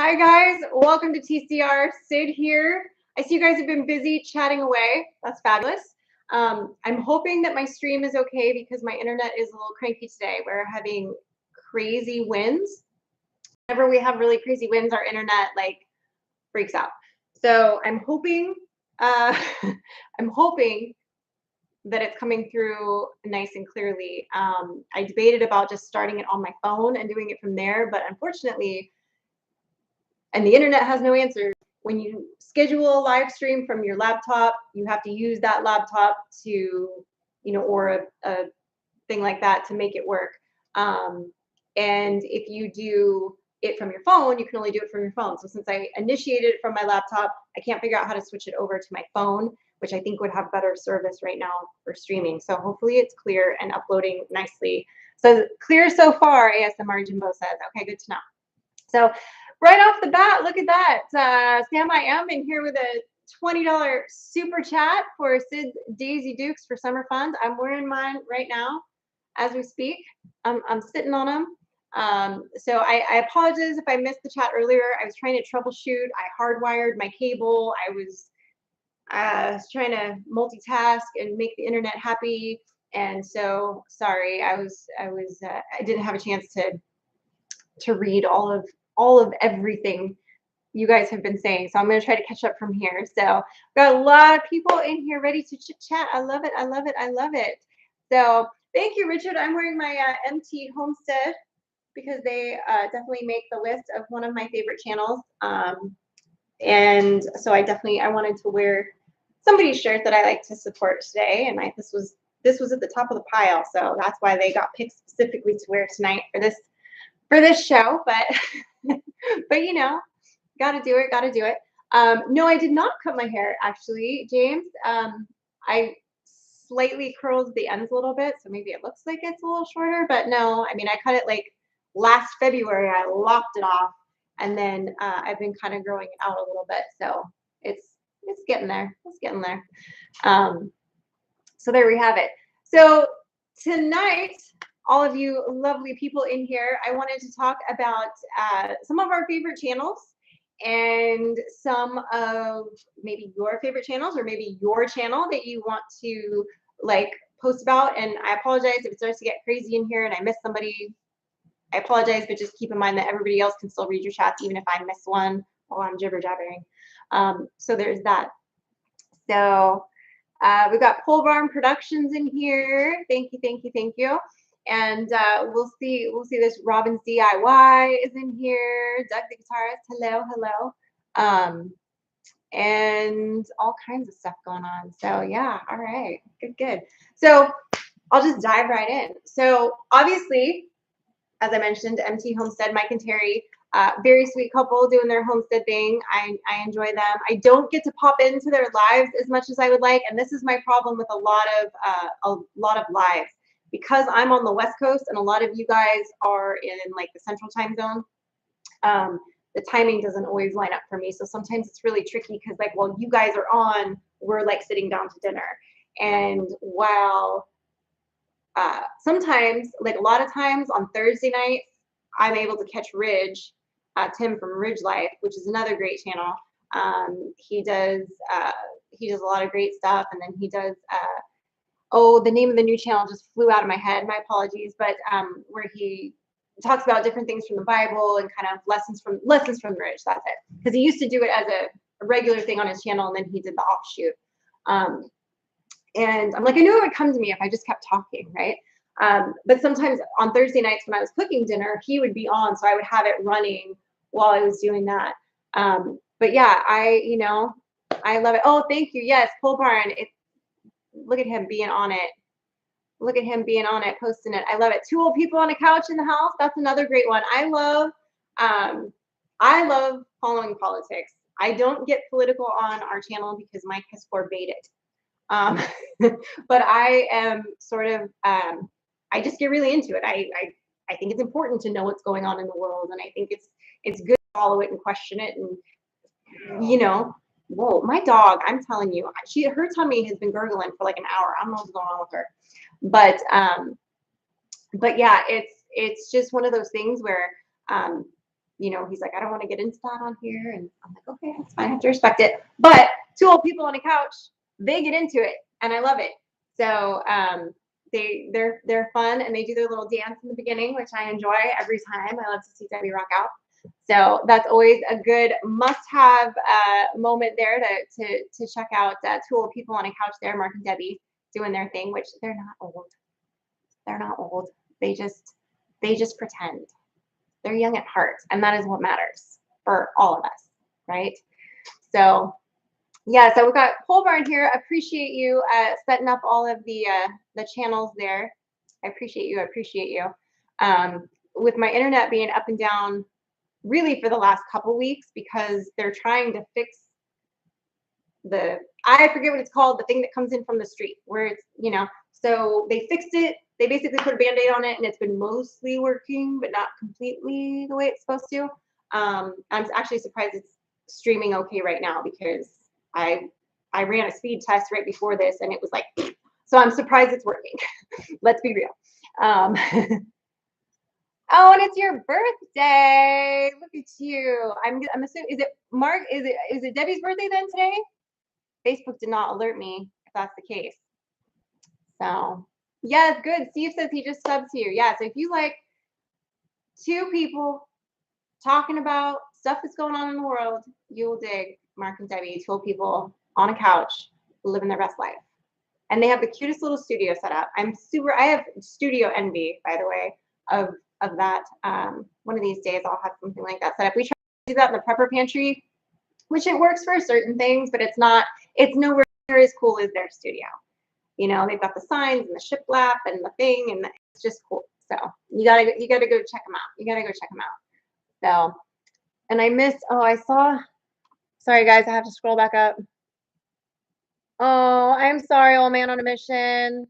Hi guys, welcome to TCR. Sid here. I see you guys have been busy chatting away. That's fabulous. I'm hoping that my stream is okay because my internet is a little cranky today. We're having crazy winds. Whenever we have really crazy winds, our internet like freaks out. So I'm hoping, I'm hoping that it's coming through nice and clearly. I debated about just starting it on my phone and doing it from there, but unfortunately, and the internet has no answers. When you schedule a live stream from your laptop, you have to use that laptop to, or a thing like that to make it work. And if you do it from your phone, you can only do it from your phone. So since I initiated it from my laptop, I can't figure out how to switch it over to my phone, which I think would have better service right now for streaming. So hopefully it's clear and uploading nicely. So clear so far, ASMR Jimbo says. Okay, good to know. So right off the bat, look at that. Sam, I am in here with a $20 super chat for Sid's Daisy Dukes for summer fun. I'm wearing mine right now as we speak. I'm sitting on them. So I apologize if I missed the chat earlier. I was trying to troubleshoot. I hardwired my cable. I was trying to multitask and make the internet happy. And so sorry, I didn't have a chance to read all of everything you guys have been saying. So I'm going to try to catch up from here. So got a lot of people in here ready to chit chat. I love it. I love it. I love it. So thank you, Richard. I'm wearing my MT Homestead because they definitely make the list of one of my favorite channels. And so I wanted to wear somebody's shirt that I like to support today. And this was at the top of the pile. So that's why they got picked specifically to wear tonight for this show. But but gotta do it. No, I did not cut my hair actually, James. I slightly curled the ends a little bit, so maybe it looks like it's a little shorter, but no, I mean, I cut it like last February. I lopped it off, and then I've been kind of growing it out a little bit, so it's getting there. It's getting there. So there we have it. So tonight, all of you lovely people in here, I wanted to talk about some of our favorite channels and some of maybe your favorite channels or maybe your channel that you want to like post about. And I apologize if it starts to get crazy in here and I miss somebody. I apologize, but just keep in mind that everybody else can still read your chats even if I miss one while I'm jibber jabbering. So there's that. So we've got Pole Barn Productions in here. Thank you. And we'll see this Robin's DIY is in here. Doug the guitarist, hello. And all kinds of stuff going on. So yeah, all right, good. So I'll just dive right in. So obviously, as I mentioned, MT Homestead, Mike and Terry, very sweet couple doing their homestead thing. I enjoy them. I don't get to pop into their lives as much as I would like, and this is my problem with a lot of lives. Because I'm on the West Coast and a lot of you guys are in like the Central Time Zone, the timing doesn't always line up for me. So sometimes it's really tricky because like while you guys are on, we're like sitting down to dinner. And while sometimes, like a lot of times on Thursday nights, I'm able to catch Ridge, Tim from Ridge Life, which is another great channel. He does a lot of great stuff, and then he does the name of the new channel just flew out of my head. My apologies, but where he talks about different things from the Bible and kind of lessons from Ridge. That's it. Because he used to do it as a regular thing on his channel, and then he did the offshoot. And I'm like, I knew it would come to me if I just kept talking, right? But sometimes on Thursday nights when I was cooking dinner, he would be on, so I would have it running while I was doing that. But yeah, I love it. Oh, thank you. Yes, Pole Barn. Look at him being on it. Look at him being on it, posting it. I love it. 2 old people on a couch in the house. That's another great one. I love following politics. I don't get political on our channel because Mike has forbade it. But I am sort of, I just get really into it. I think it's important to know what's going on in the world, and I think it's good to follow it and question it, and whoa, my dog, I'm telling you, her tummy has been gurgling for like an hour. I don't know what's going on with her. But yeah, it's just one of those things where he's like, I don't want to get into that on here. And I'm like, okay, that's fine. I have to respect it. But two old people on a couch, they get into it and I love it. So they're fun and they do their little dance in the beginning, which I enjoy every time. I love to see Debbie rock out. So that's always a good must-have moment there to check out two old people on a couch there, Mark and Debbie doing their thing, which they're not old. They're not old. They just pretend. They're young at heart, and that is what matters for all of us, right? So yeah, so we've got Pole Barn here. Appreciate you setting up all of the channels there. I appreciate you. I appreciate you. With my internet being up and down really for the last couple weeks because they're trying to fix I forget what it's called, the thing that comes in from the street where it's, so they fixed it. They basically put a Band-Aid on it and it's been mostly working, but not completely the way it's supposed to. I'm actually surprised it's streaming okay right now because I ran a speed test right before this and it was like, so I'm surprised it's working. Let's be real. Oh, and it's your birthday. Look at you. I'm assuming, is it Mark? Is it Debbie's birthday then today? Facebook did not alert me if that's the case. So yeah, it's good. Steve says he just subbed to you. Yeah, so if you like two people talking about stuff that's going on in the world, you will dig Mark and Debbie, two old people on a couch living their best life. And they have the cutest little studio set up. I have studio envy, by the way, of that. One of these days I'll have something like that set up. We try to do that in the prepper pantry, which it works for certain things, but it's nowhere near as cool as their studio. They've got the signs and the shiplap and the thing, and it's just cool. So you gotta go check them out. You gotta go check them out. So, and sorry guys, I have to scroll back up. Oh, I'm sorry, old man on a mission.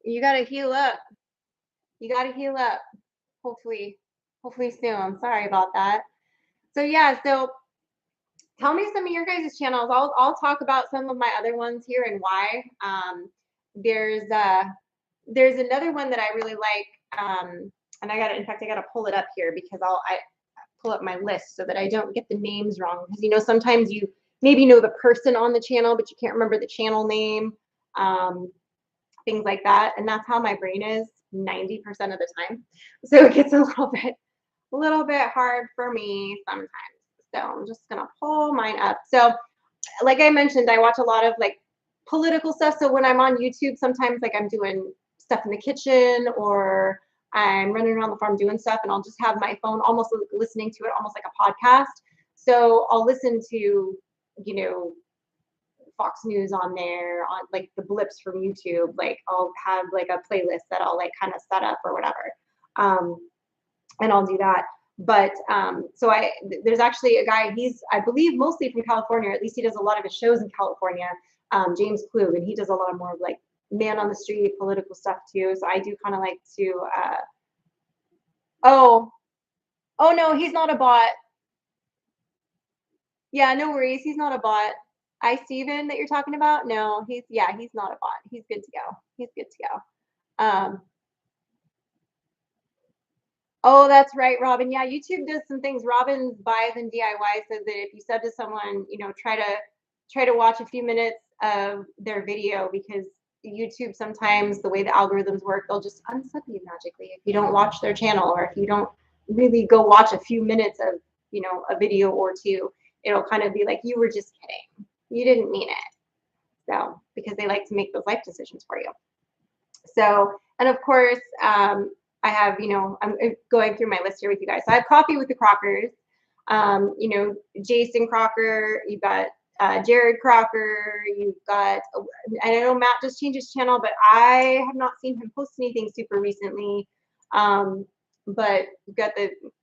You gotta heal up. You gotta heal up. Hopefully soon. Sorry about that. So yeah, so tell me some of your guys' channels. I'll talk about some of my other ones here and why. There's another one that I really like, and in fact I gotta pull it up here because I pull up my list so that I don't get the names wrong. Because sometimes you maybe know the person on the channel, but you can't remember the channel name, things like that. And that's how my brain is 90% of the time. So it gets a little bit hard for me sometimes. So I'm just gonna pull mine up. So like I mentioned, I watch a lot of like political stuff. So when I'm on YouTube, sometimes like I'm doing stuff in the kitchen or I'm running around the farm doing stuff and I'll just have my phone almost listening to it almost like a podcast. So I'll listen to, Fox News on there, on like the blips from YouTube. Like I'll have like a playlist that I'll like kind of set up or whatever. And I'll do that. But so there's actually a guy, I believe mostly from California, or at least he does a lot of his shows in California, James Klug, and he does a lot more of like man on the street political stuff too. So I do kind of like to oh no, he's not a bot. Yeah, no worries, he's not a bot. Steven that you're talking about? No, he's not a bot. He's good to go. He's good to go. Oh, that's right, Robin. Yeah, YouTube does some things. Robin buys and DIY says that if you sub to someone, try to watch a few minutes of their video because YouTube sometimes the way the algorithms work, they'll just unsub you magically if you don't watch their channel or if you don't really go watch a few minutes of a video or two. It'll kind of be like you were just kidding. You didn't mean it. So because they like to make those life decisions for you. So, and of course, I have, I'm going through my list here with you guys. So I have Coffee with the Crockers, Jason Crocker, you've got Jared Crocker, you've got, and I know Matt just changed his channel, but I have not seen him post anything super recently. But you've got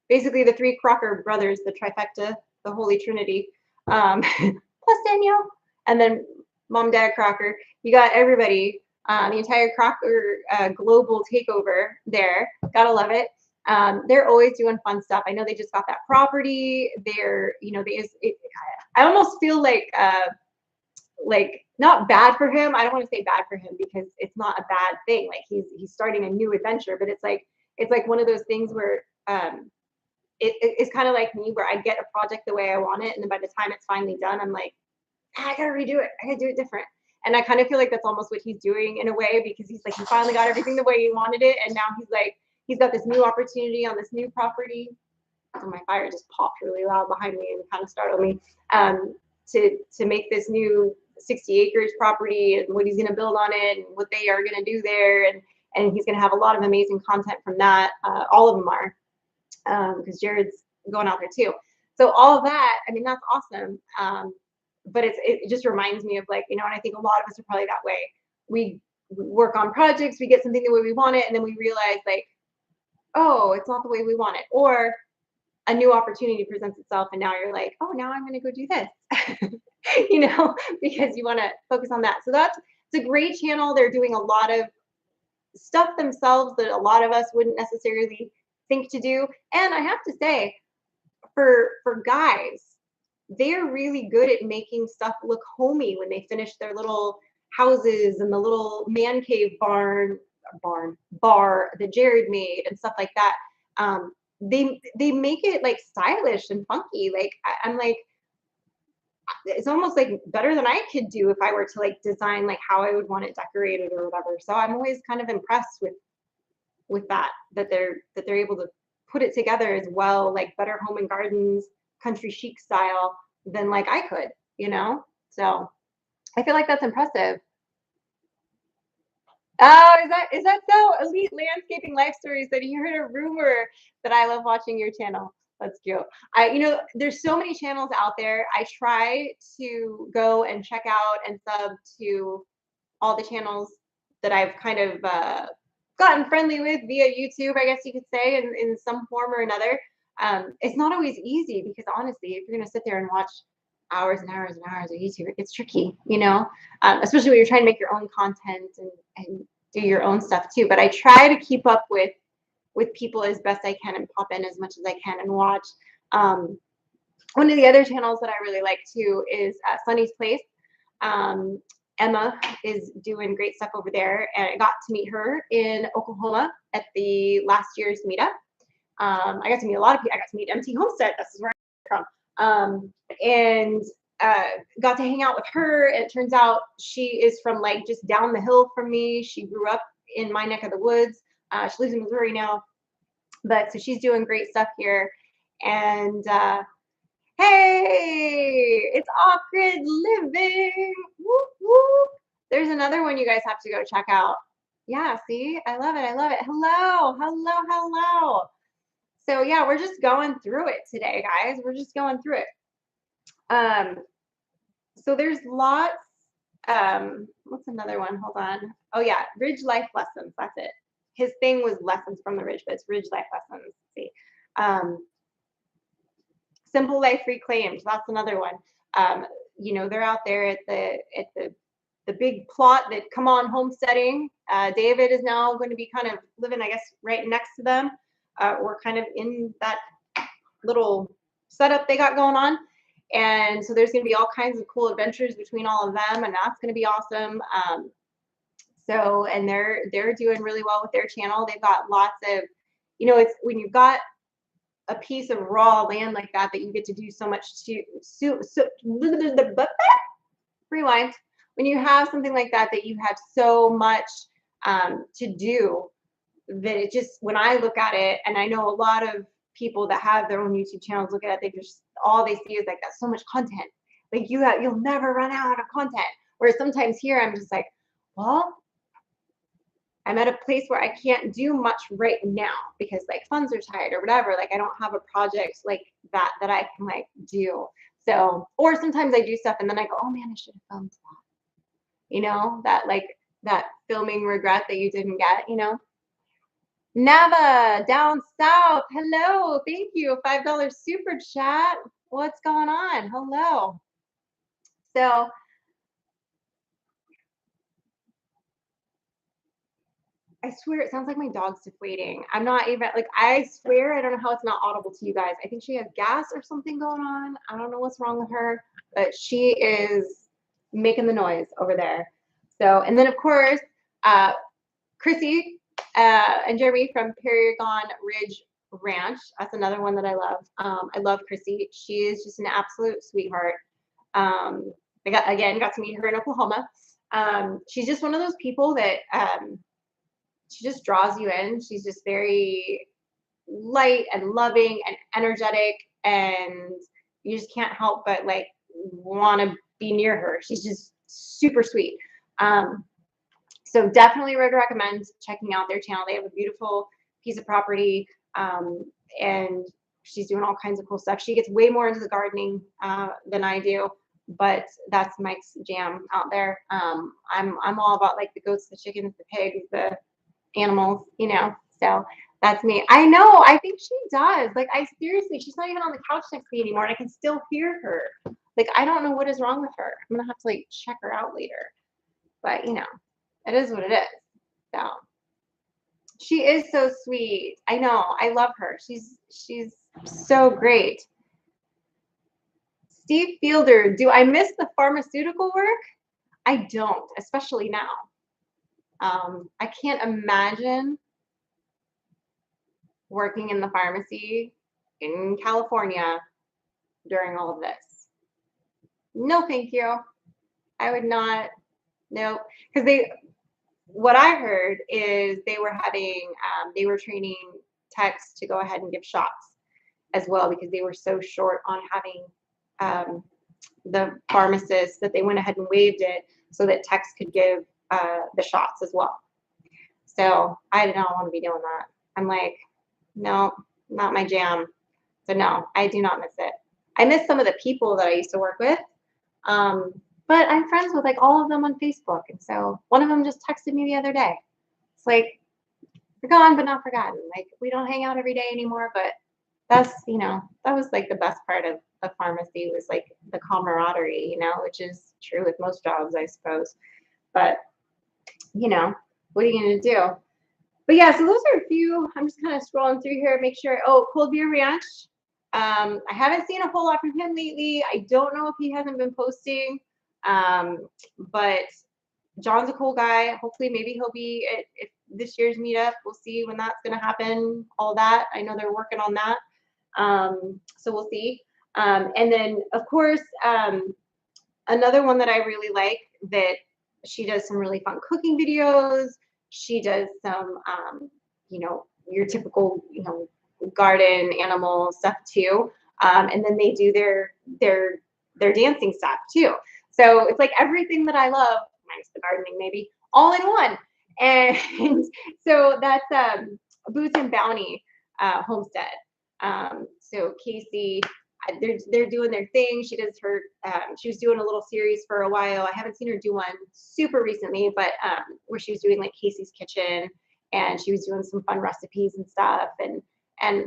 basically the three Crocker brothers, the trifecta, the Holy Trinity, plus Danielle, and then Mom, Dad Crocker. You got everybody. The entire Crocker global takeover there. Gotta love it. They're always doing fun stuff. I know they just got that property. They're, I almost feel like not bad for him. I don't want to say bad for him because it's not a bad thing. Like he's starting a new adventure, but it's like one of those things where it's kind of like me, where I get a project the way I want it, and then by the time it's finally done, I'm like, I gotta redo it. I gotta do it different. And I kind of feel like that's almost what he's doing in a way, because he's like, he finally got everything the way he wanted it, and now he's like, he's got this new opportunity on this new property. Oh, my fire just popped really loud behind me and kind of startled me. To make this new 60 acres property, and what he's going to build on it, and what they are going to do there, and he's going to have a lot of amazing content from that. All of them are, because Jared's going out there too. So all of that, I mean, that's awesome. But it just reminds me of, like, you know, and I think a lot of us are probably that way. We work on projects, we get something the way we want it, and then we realize, like, oh, it's not the way we want it, or a new opportunity presents itself, and now you're like, oh, now I'm going to go do this, you know, because you want to focus on that. So it's a great channel. They're doing a lot of stuff themselves that a lot of us wouldn't necessarily think to do. And I have to say, for guys, they're really good at making stuff look homey when they finish their little houses and the little man cave bar that Jared made and stuff like that. They make it like stylish and funky. Like I'm like, it's almost like better than I could do if I were to like design like how I would want it decorated or whatever. So I'm always kind of impressed with that they're able to put it together as well, like Better Home and Gardens, country chic style, than like I could, you know? So I feel like that's impressive. Oh, is that so? Elite Landscaping Life Stories said he heard a rumor that I love watching your channel. That's cute. You know, there's so many channels out there. I try to go and check out and sub to all the channels that I've kind of gotten friendly with via YouTube, I guess you could say, in some form or another. It's not always easy, because honestly, if you're going to sit there and watch hours and hours and hours of YouTube, it gets tricky, you know, especially when you're trying to make your own content and do your own stuff too. But I try to keep up with people as best I can and pop in as much as I can and watch. One of the other channels that I really like too is Sunny's Place. Emma is doing great stuff over there, and I got to meet her in Oklahoma at the last year's meetup. I got to meet a lot of people. I got to meet MT Homestead. This is where I'm from. And got to hang out with her. It turns out she is from like just down the hill from me. She grew up in my neck of the woods. She lives in Missouri now, but so she's doing great stuff here. And hey, it's off-grid living. Whoop, whoop. There's another one you guys have to go check out. Yeah, see, I love it. I love it. Hello, hello, hello. So yeah, we're just going through it today, guys. We're just going through it. So there's lots. What's another one? Hold on. Oh yeah, Ridge Life Lessons. That's it. His thing was lessons from the Ridge, but it's Ridge Life Lessons. Let's see. Simple Life Reclaimed. That's another one. You know, they're out there at the big plot that Come On Homesteading. David is now going to be kind of living, I guess, right next to them. We're kind of in that little setup they got going on. And so there's going to be all kinds of cool adventures between all of them, and that's going to be awesome. So, and they're doing really well with their channel. They've got lots of, you know, it's when you've got a piece of raw land like that you get to do so much rewind. When you have something like that you have so much to do, that it just, when I look at it, and I know a lot of people that have their own YouTube channels look at it, they just, all they see is like, that's so much content. Like you'll never run out of content. Whereas sometimes here I'm just like, well, I'm at a place where I can't do much right now because like funds are tight or whatever. Like I don't have a project like that I can like do. So, or sometimes I do stuff and then I go, oh man, I should have filmed that. You know, that like that filming regret that you didn't get, you know. Nava down south. Hello. Thank you. $5 super chat. What's going on? Hello. So I swear it sounds like my dog's deflating. I'm not even like, I swear I don't know how it's not audible to you guys. I think she has gas or something going on. I don't know what's wrong with her, but she is making the noise over there. So, and then of course, Chrissy and Jeremy from Perigon Ridge Ranch. That's another one that I love. I love Chrissy. She is just an absolute sweetheart. I got to meet her in Oklahoma. She's just one of those people that she just draws you in. She's just very light and loving and energetic, and you just can't help but like want to be near her. She's just super sweet. So definitely would recommend checking out their channel. They have a beautiful piece of property, and she's doing all kinds of cool stuff. She gets way more into the gardening than I do, but that's Mike's jam out there. I'm all about like the goats, the chickens, the pigs, the animals, you know. So that's me. I know. I think she does. Like, I seriously, she's not even on the couch next to me anymore, and I can still hear her. Like, I don't know what is wrong with her. I'm gonna have to like check her out later. But you know, it is what it is. So she is so sweet. I know. I love her. She's so great. Steve Fielder, do I miss the pharmaceutical work? I don't, especially now. I can't imagine working in the pharmacy in California during all of this. No, thank you. I would not. Nope. Because what I heard is they were training techs to go ahead and give shots as well, because they were so short on having the pharmacists that they went ahead and waived it so that techs could give the shots as well. So I don't want to be doing that. I'm like, no, not my jam. So no, I do not miss it. I miss some of the people that I used to work with. But I'm friends with like all of them on Facebook. And so one of them just texted me the other day. It's like, forgone but not forgotten. Like, we don't hang out every day anymore, but that's, you know, that was like the best part of pharmacy, was like the camaraderie, you know, which is true with most jobs, I suppose. But, you know, what are you going to do? But yeah, so those are a few. I'm just kind of scrolling through here, make sure. Oh, Cold Beer Ranch. I haven't seen a whole lot from him lately. I don't know if he hasn't been posting. But John's a cool guy. Hopefully, maybe he'll be at this year's meetup. We'll see when that's going to happen. All that. I know they're working on that. So we'll see. And then, of course, another one that I really like, that she does some really fun cooking videos. She does some, you know, your typical, you know, garden animal stuff too. And then they do their dancing stuff too. So it's like everything that I love, minus the gardening maybe, all in one. And so that's Boots and Bounty Homestead. So Casey, they're doing their thing. She does her, she was doing a little series for a while. I haven't seen her do one super recently, but where she was doing like Casey's Kitchen, and she was doing some fun recipes and stuff. And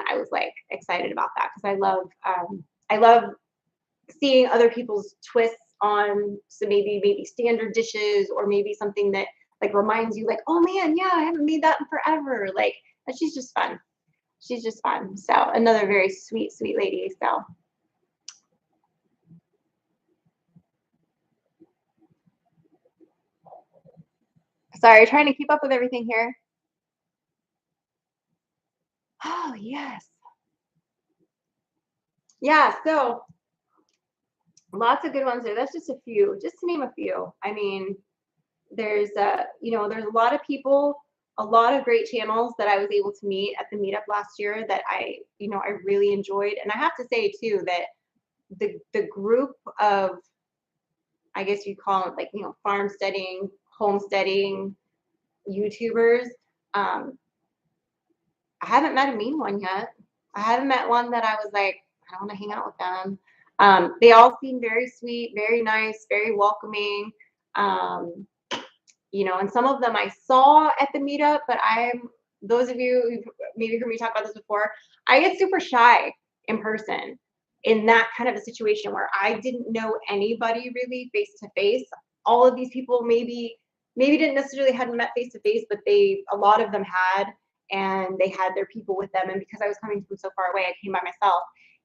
I was like excited about that, because I love seeing other people's twists on some maybe standard dishes, or maybe something that like reminds you like, oh man, yeah, I haven't made that in forever. Like, and she's just fun. She's just fun. So another very sweet lady. So sorry, trying to keep up with everything here. Oh yes. Yeah, so lots of good ones there. That's just a few, just to name a few. I mean, there's you know, there's a lot of people, a lot of great channels that I was able to meet at the meetup last year that I really enjoyed. And I have to say too that the group of, I guess you'd call it like, you know, farmsteading, homesteading YouTubers, I haven't met a mean one yet. I haven't met one that I was like, I don't want to hang out with them. They all seem very sweet, very nice, very welcoming. You know, and some of them I saw at the meetup, but those of you who've maybe heard me talk about this before, I get super shy in person in that kind of a situation where I didn't know anybody really face to face. All of these people maybe didn't necessarily hadn't met face to face, but a lot of them had, and they had their people with them. And because I was coming from so far away, I came by myself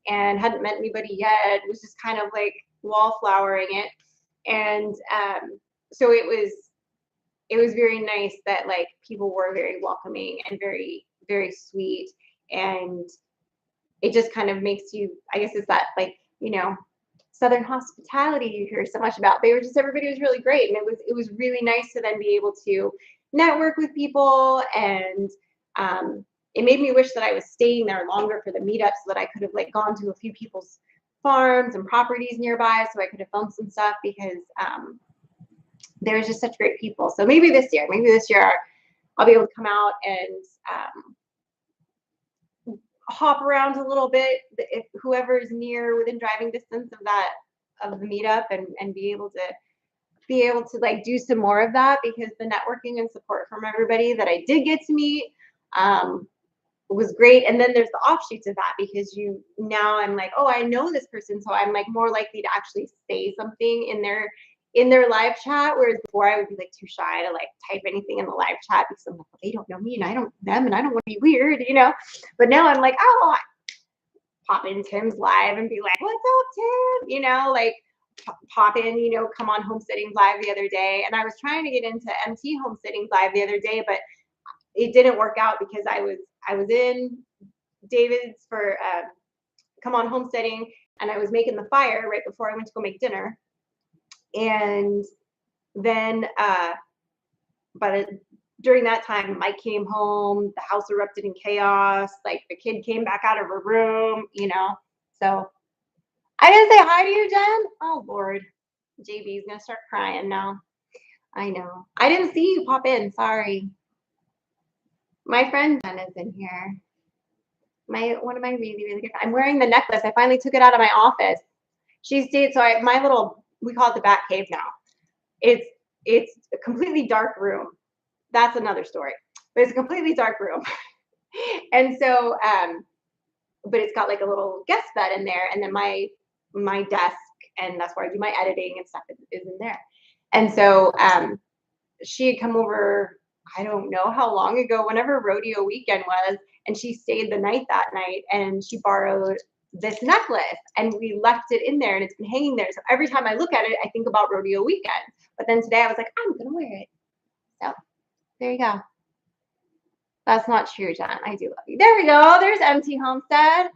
and hadn't met anybody yet. It was just kind of like wallflowering it. And so it was very nice that like people were very welcoming and very, very sweet. And it just kind of makes you, I guess it's that, like, you know, Southern hospitality you hear so much about. Everybody was really great. And it was really nice to then be able to network with people. And it made me wish that I was staying there longer for the meetup so that I could have like gone to a few people's farms and properties nearby so I could have filmed some stuff, because there was just such great people. So maybe this year I'll be able to come out and hop around a little bit, if whoever is near within driving distance of the meetup, and be able to like do some more of that, because the networking and support from everybody that I did get to meet was great. And then there's the offshoots of that, because now I'm like, oh, I know this person, so I'm like more likely to actually say something in their live chat, whereas before I would be like too shy to like type anything in the live chat, because I'm like, well, they don't know me and I don't them, and I don't want to be weird, you know. But now I'm like, oh, I pop in Tim's live and be like, what's up, Tim? You know, like pop in, you know, come on Homesteading live the other day. And I was trying to get into MT Homesteading live the other day, but it didn't work out because I was in David's for come on Homesteading, and I was making the fire right before I went to go make dinner. And then but during that time, Mike came home, the house erupted in chaos, like the kid came back out of her room, you know. So I didn't say hi to you, Jen. Oh Lord, JB's gonna start crying now. I know. I didn't see you pop in, sorry. My friend Jen is in here. One of my really, really good friends. I'm wearing the necklace. I finally took it out of my office. She stayed, so we call it the Bat Cave now. It's a completely dark room. That's another story. But it's a completely dark room. And so, but it's got like a little guest bed in there, and then my desk, and that's where I do my editing and stuff is in there. And so she had come over, I don't know how long ago, whenever rodeo weekend was, and she stayed the night that night, and she borrowed this necklace, and we left it in there, and it's been hanging there. So every time I look at it, I think about rodeo weekend. But then today I was like, I'm gonna wear it. So there you go. That's not true, John. I do love you. There we go. There's MT Homestead.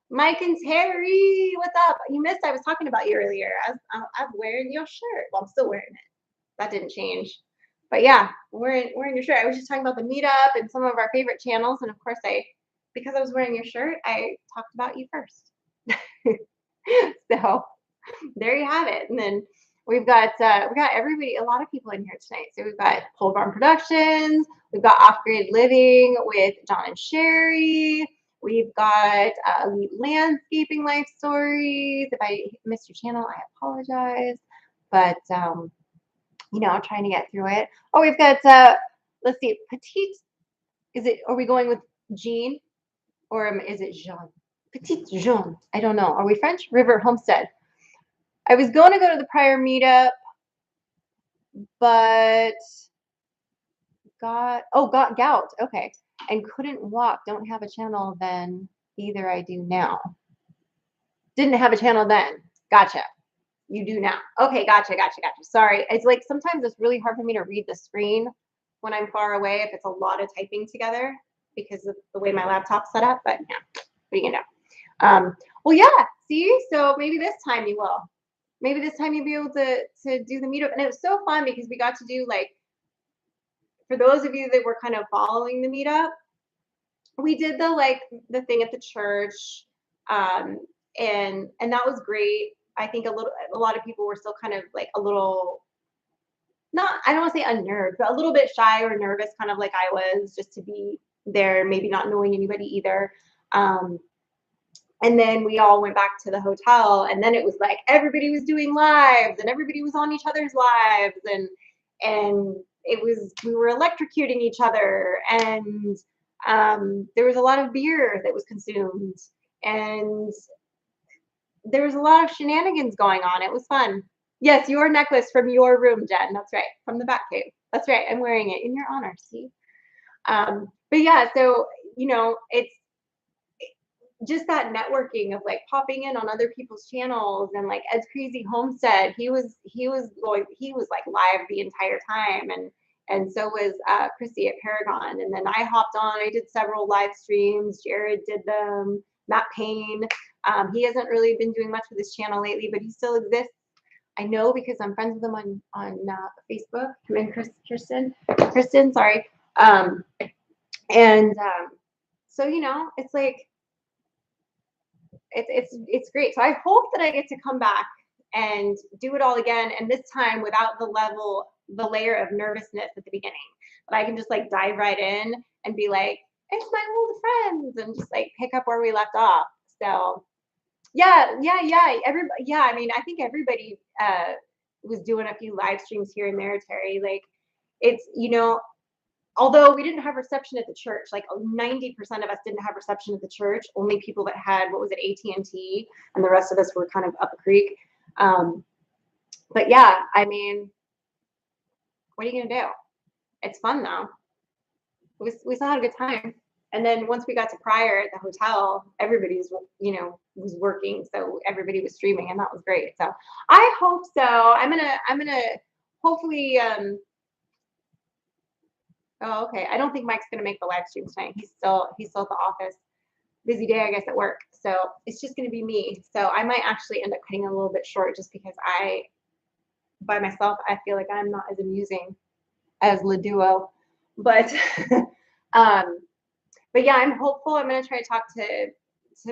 Mike and Terry, what's up? You missed, I was talking about you earlier. I'm wearing your shirt. Well, I'm still wearing it. That didn't change. But yeah, wearing your shirt. I was just talking about the meetup and some of our favorite channels. And of course, because I was wearing your shirt, I talked about you first. So there you have it. And then we got everybody, a lot of people in here tonight. So we've got Pole Barn Productions, we've got Off Grid Living with John and Sherry, we've got Elite Landscaping Life Stories. If I missed your channel, I apologize. But you know, I'm trying to get through it. Oh, we've got let's see, Petite. Are we going with Jean, or is it Jean? Petite Jean. I don't know. Are we French? River Homestead. I was going to go to the prior meetup, but got gout. Okay. And couldn't walk. Don't have a channel then either. I do now. Didn't have a channel then. Gotcha. You do now. Okay. Gotcha. Sorry. It's like sometimes it's really hard for me to read the screen when I'm far away if it's a lot of typing together because of the way my laptop's set up. But yeah, what are you gonna do? Well, yeah. See, so maybe this time you will. Maybe this time you'll be able to do the meetup. And it was so fun because we got to do, like, for those of you that were kind of following the meetup, we did the thing at the church, and that was great. I think a lot of people were still kind of like a little, I don't want to say unnerved, but a little bit shy or nervous, kind of like I was, just to be there, maybe not knowing anybody either. And then we all went back to the hotel, and then it was like everybody was doing lives and everybody was on each other's lives, and we were electrocuting each other, and there was a lot of beer that was consumed, and there was a lot of shenanigans going on. It was fun. Yes, your necklace from your room, Jen. That's right, from the Bat Cave. That's right. I'm wearing it in your honor. See. But yeah, so you know, it's just that networking of like popping in on other people's channels, and like Ed's Crazy Homestead, he was like live the entire time, and so was Chrissy at Perigon. And then I hopped on. I did several live streams. Jared did them. Matt Payne. He hasn't really been doing much with his channel lately, but he still exists. I know because I'm friends with him on Facebook. Him and Kristen, sorry. So you know, it's like it's great. So I hope that I get to come back and do it all again, and this time without the layer of nervousness at the beginning. But I can just like dive right in and be like, it's my old friends, and just like pick up where we left off. So yeah. Everybody, yeah. I mean, I think everybody was doing a few live streams here and there, Terry. Like, it's, you know, although we didn't have reception at the church, like 90% of us didn't have reception at the church. Only people that had, what was it, AT&T, and the rest of us were kind of up a creek. But yeah, I mean, what are you gonna do? It's fun though. We still had a good time. And then once we got to Pryor at the hotel, everybody was, you know, was working, so everybody was streaming, and that was great. So I hope so. I'm gonna hopefully. Oh, okay. I don't think Mike's gonna make the live stream tonight. He's still at the office. Busy day, I guess, at work. So it's just gonna be me. So I might actually end up cutting a little bit short, just because by myself, I feel like I'm not as amusing as Le Duo, but. But yeah, I'm hopeful. I'm gonna try to talk to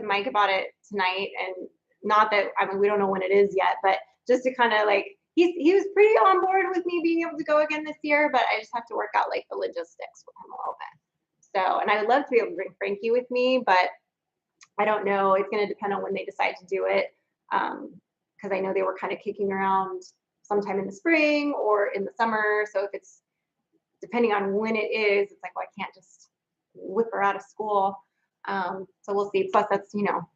Mike about it tonight, and not that, I mean, we don't know when it is yet, but just to kind of like, he was pretty on board with me being able to go again this year, but I just have to work out like the logistics with him a little bit. So, and I would love to be able to bring Frankie with me, but I don't know. It's gonna depend on when they decide to do it, because I know they were kind of kicking around sometime in the spring or in the summer. So if it's depending on when it is, it's like, well, I can't just whip her out of school. So we'll see. Plus, that's, you know,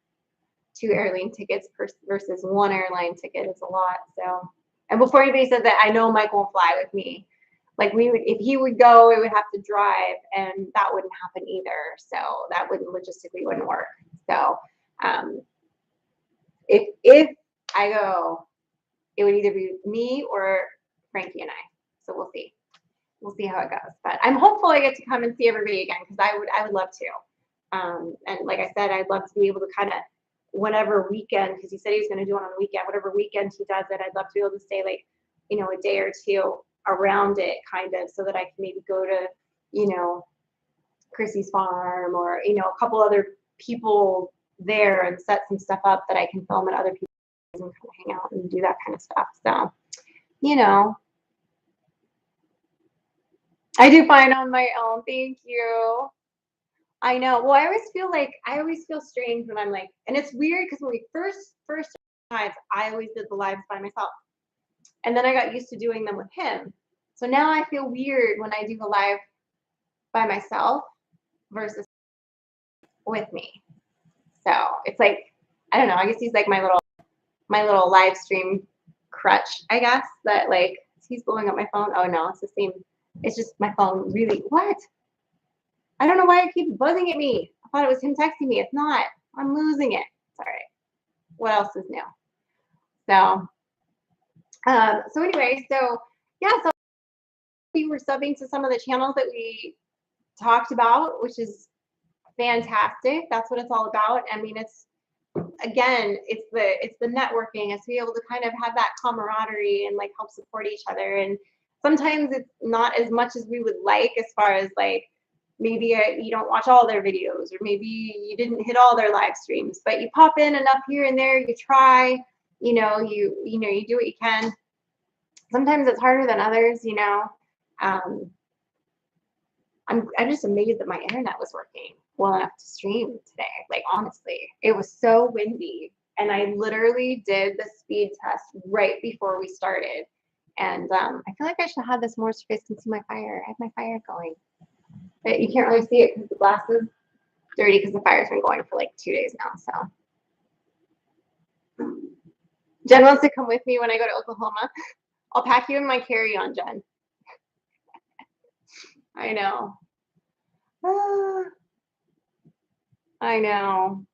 2 airline tickets versus 1 airline ticket is a lot. So, and before anybody says that, I know Mike won't fly with me. Like, if he would go, it would have to drive, and that wouldn't happen either. So that logistically wouldn't work. So if I go, it would either be me or Frankie and I. So we'll see. We'll see how it goes, but I'm hopeful I get to come and see everybody again, because I would love to. And like I said, I'd love to be able to kind of, whenever weekend, because he said he was going to do it on the weekend, whatever weekend he does it, I'd love to be able to stay like, you know, a day or two around it, kind of, so that I can maybe go to, you know, Chrissy's farm, or, you know, a couple other people there, and set some stuff up that I can film at other people's and kind of hang out and do that kind of stuff. So, you know, I do fine on my own. Thank you. I know. Well, I always feel strange when I'm like, and it's weird because when we first lives, I always did the lives by myself, and then I got used to doing them with him. So now I feel weird when I do the live by myself versus with me. So it's like, I don't know. I guess he's like my little live stream crutch, I guess. That, like, he's blowing up my phone. Oh no, it's the same. It's just my phone. Really, what? I don't know why it keeps buzzing at me. I thought it was him texting me. It's not. I'm losing it. It's all right. What else is new? So, so anyway, so yeah, so we were subbing to some of the channels that we talked about, which is fantastic. That's what it's all about. I mean, it's, again, it's the networking. It's to be able to kind of have that camaraderie and like help support each other. And sometimes it's not as much as we would like, as far as like, maybe you don't watch all their videos, or maybe you didn't hit all their live streams, but you pop in enough here and there, you try, you know, you do what you can. Sometimes it's harder than others, you know. I'm just amazed that my internet was working well enough to stream today. Like, honestly, it was so windy, and I literally did the speed test right before we started. And I feel like I should have this more so you guys can see my fire. I have my fire going. But you can't really see it because the glass is dirty, because the fire's been going for like 2 days now. So Jen wants to come with me when I go to Oklahoma. I'll pack you in my carry-on, Jen. I know. I know.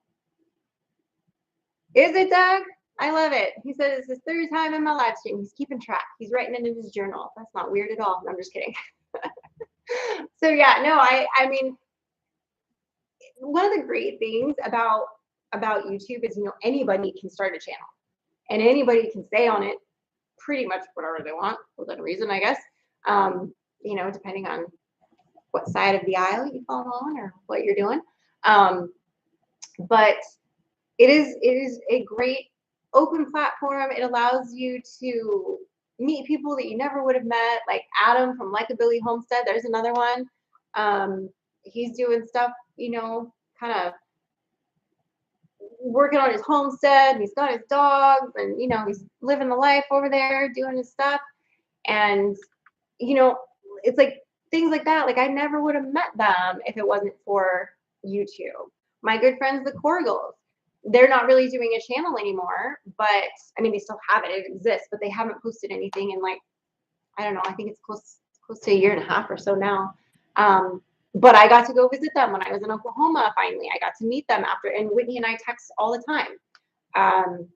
Is it, Doug? I love it. He said it's his 3rd time in my live stream. He's keeping track. He's writing it in his journal. That's not weird at all. I'm just kidding. So yeah, no, I mean, one of the great things about YouTube is, you know, anybody can start a channel and anybody can stay on it pretty much whatever they want within reason, I guess. You know, depending on what side of the aisle you fall on or what you're doing. Um, but it is a great open platform. It allows you to meet people that you never would have met, like Adam from Likeability Homestead. There's another one. He's doing stuff, you know, kind of working on his homestead. And he's got his dogs, and you know, he's living the life over there, doing his stuff. And you know, it's like things like that. Like I never would have met them if it wasn't for YouTube. My good friends, the Corgals, they're not really doing a channel anymore, but I mean, they still have it. It exists, but they haven't posted anything in like, I don't know. I think it's close to a year and a half or so now. But I got to go visit them when I was in Oklahoma. Finally, I got to meet them after, and Whitney and I text all the time.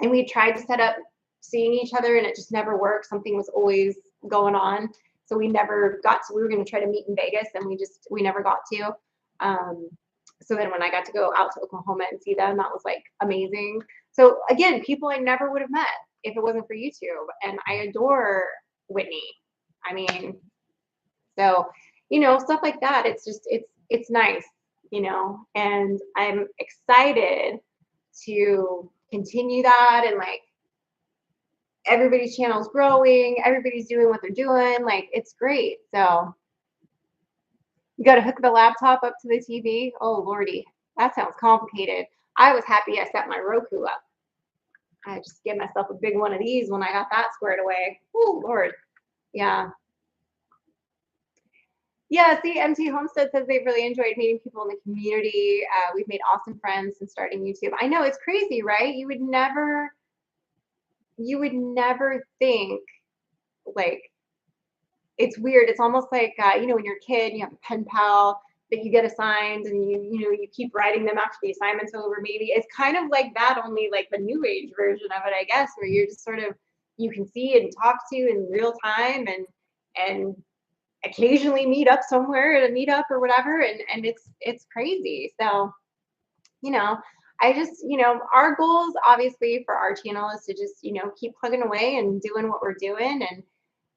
And we tried to set up seeing each other, and it just never worked. Something was always going on, so we never got to. We were going to try to meet in Vegas, and we never got to. So then when I got to go out to Oklahoma and see them, that was like amazing. So again, people I never would have met if it wasn't for YouTube, and I adore Whitney. I mean, so you know, stuff like that. It's just it's nice, you know, and I'm excited to continue that, and like everybody's channel's growing, everybody's doing what they're doing, like it's great. So you got to hook the laptop up to the TV. Oh lordy, that sounds complicated. I was happy I set my Roku up. I just gave myself a big one of these when I got that squared away. Oh lord, yeah. Yeah, see, MT Homestead says they've really enjoyed meeting people in the community. We've made awesome friends since starting YouTube. I know, it's crazy, right? You would never think, like, it's weird. It's almost like, you know, when you're a kid, you have a pen pal that you get assigned, and you know, you keep writing them after the assignment's over. Maybe it's kind of like that, only like the new age version of it, I guess, where you're just sort of, you can see and talk to in real time, and occasionally meet up somewhere at a meetup or whatever, and it's crazy. So you know, I just, you know, our goals obviously for our channel is to just, you know, keep plugging away and doing what we're doing, and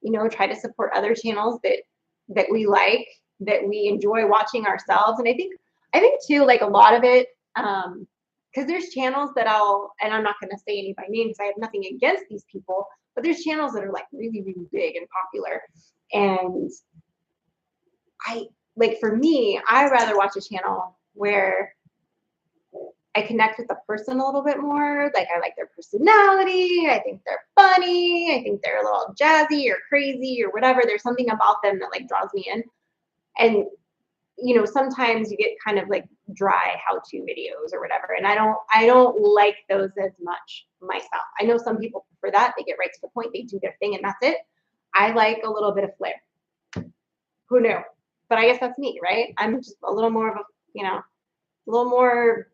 you know, try to support other channels that we like, that we enjoy watching ourselves. And I think too, like a lot of it, because there's channels that and I'm not going to say any by name because I have nothing against these people, but there's channels that are like really, really big and popular. And like for me, I rather watch a channel where I connect with the person a little bit more. Like I like their personality. I think they're funny. I think they're a little jazzy or crazy or whatever. There's something about them that like draws me in. And you know, sometimes you get kind of like dry how-to videos or whatever, and I don't like those as much myself. I know some people prefer that. They get right to the point. They do their thing, and that's it. I like a little bit of flair. Who knew? But I guess that's me, right? I'm just a little more of a, you know, a little more.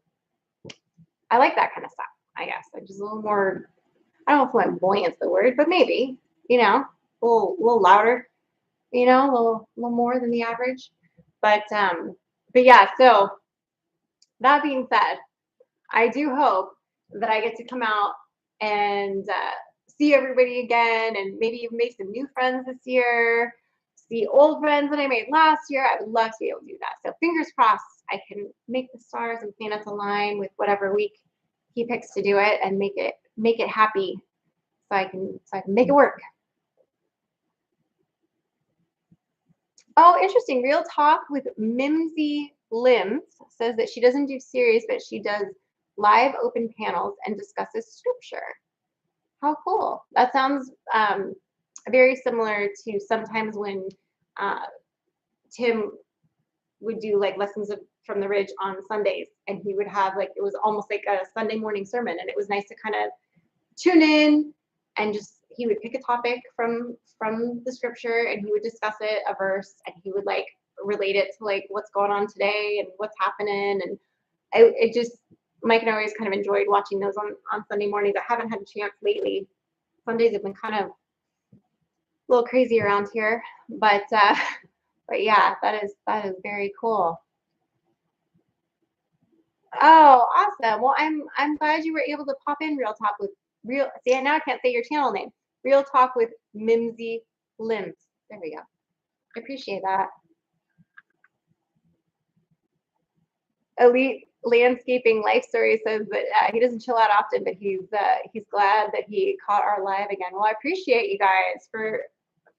I like that kind of stuff, I guess. I'm just a little more, I don't know if flamboyant's the word, but maybe, you know, a little louder, you know, a little more than the average. But yeah, so that being said, I do hope that I get to come out and see everybody again, and maybe even make some new friends this year, see old friends that I made last year. I would love to be able to do that. So fingers crossed I can make the stars and planets align with whatever week he picks to do it, and make it happy, so I can make it work. Oh, interesting. Real Talk with Mimsy Limbs says that she doesn't do series, but she does live open panels and discusses scripture. How cool. That sounds very similar to sometimes when Tim would do like lessons from the Ridge on Sundays, and he would have like, it was almost like a Sunday morning sermon, and it was nice to kind of tune in, and just, he would pick a topic from the scripture, and he would discuss it, a verse, and he would like relate it to like what's going on today and what's happening. And it just, Mike and I always kind of enjoyed watching those on Sunday mornings. I haven't had a chance lately. Sundays have been kind of little crazy around here, but yeah, that is very cool. Oh, awesome. Well, I'm glad you were able to pop in Real Talk with Real. See, now I can't say your channel name. Real Talk with Mimsy Limbs. There we go. I appreciate that. Elite Landscaping Life Story says that he doesn't chill out often, but he's glad that he caught our live again. Well, I appreciate you guys for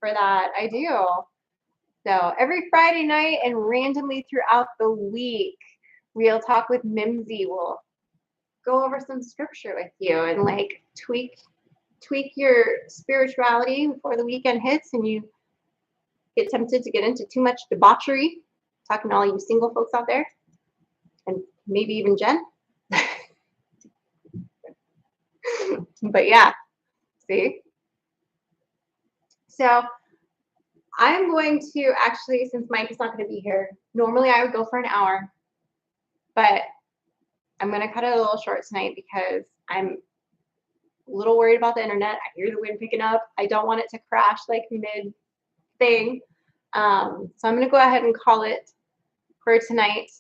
that. I do. So every Friday night and randomly throughout the week, Real Talk with Mimsy will go over some scripture with you and like tweak your spirituality before the weekend hits and you get tempted to get into too much debauchery. Talking to all you single folks out there, and maybe even Jen. But yeah, see. So I'm going to actually, since Mike is not going to be here, normally I would go for an hour, but I'm going to cut it a little short tonight because I'm a little worried about the internet. I hear the wind picking up. I don't want it to crash like mid thing. So I'm going to go ahead and call it for tonight.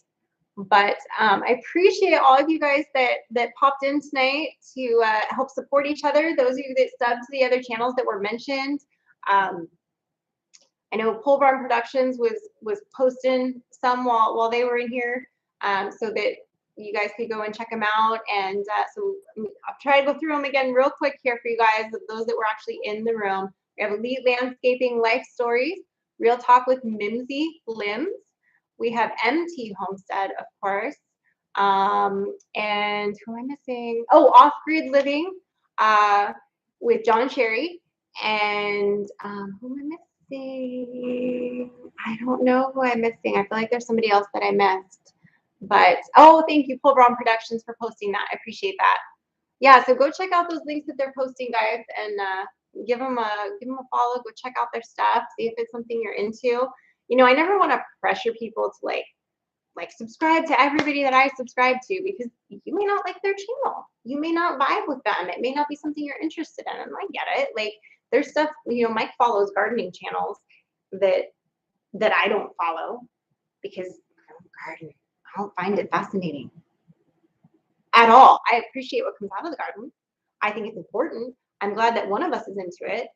But I appreciate all of you guys that popped in tonight to help support each other. Those of you that subbed to the other channels that were mentioned. I know Pole Barn Productions was posting some while they were in here, so that you guys could go and check them out. And so I'll try to go through them again real quick here for you guys, those that were actually in the room. We have Elite Landscaping Life Stories, Real Talk with Mimsy Limbs. We have MT Homestead, of course. And who am I missing? Oh, Off Grid Living with John Cherry. And who am I missing? I don't know who I'm missing. I feel like there's somebody else that I missed. But oh, thank you, Pole Barn Productions, for posting that. I appreciate that. Yeah, so go check out those links that they're posting, guys, and give them a follow. Go check out their stuff. See if it's something you're into. You know, I never want to pressure people to like subscribe to everybody that I subscribe to, because you may not like their channel. You may not vibe with them. It may not be something you're interested in. And I get it. Like there's stuff, you know, Mike follows gardening channels that I don't follow because I don't garden. I don't find it fascinating at all. I appreciate what comes out of the garden. I think it's important. I'm glad that one of us is into it.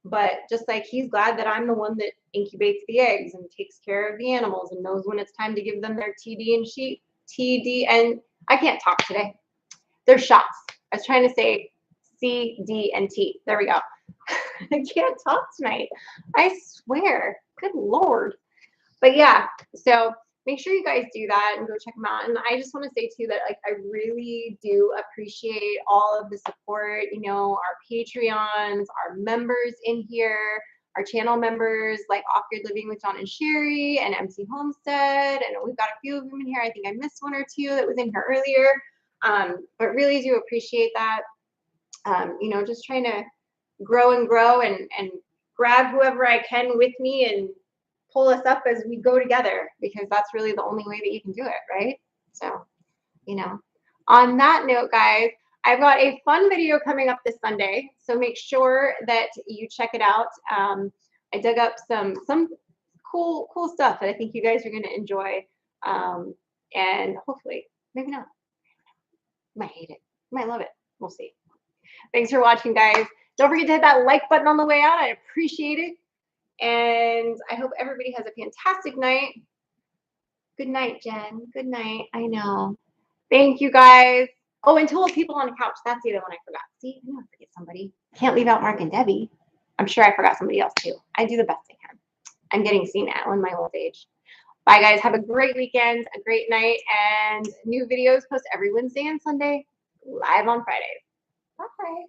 But just like he's glad that I'm the one that incubates the eggs and takes care of the animals and knows when it's time to give them their TD and I can't talk today. They're shots. I was trying to say C, D, and T. There we go. I can't talk tonight. I swear. Good Lord. But yeah, so make sure you guys do that and go check them out. And I just want to say too that like I really do appreciate all of the support, you know, our Patreons, our members in here, our channel members like Off Grid Living with John and Sherry and MC Homestead. And we've got a few of them in here. I think I missed one or two that was in here earlier. But really do appreciate that. You know, just trying to grow and grab whoever I can with me and pull us up as we go together, because that's really the only way that you can do it, right? So, you know, on that note, guys, I've got a fun video coming up this Sunday, so make sure that you check it out. I dug up some cool stuff that I think you guys are going to enjoy, and hopefully, maybe not. You might hate it, you might love it. We'll see. Thanks for watching, guys. Don't forget to hit that like button on the way out. I appreciate it. And I hope everybody has a fantastic night. Good night, Jen. Good night. I know. Thank you, guys. Oh, and 2 people on the couch. That's the other one I forgot. See, I know I forget somebody. Can't leave out Mark and Debbie. I'm sure I forgot somebody else too. I do the best I can. I'm getting senile in my old age. Bye, guys. Have a great weekend, a great night, and new videos post every Wednesday and Sunday, live on Fridays. Bye.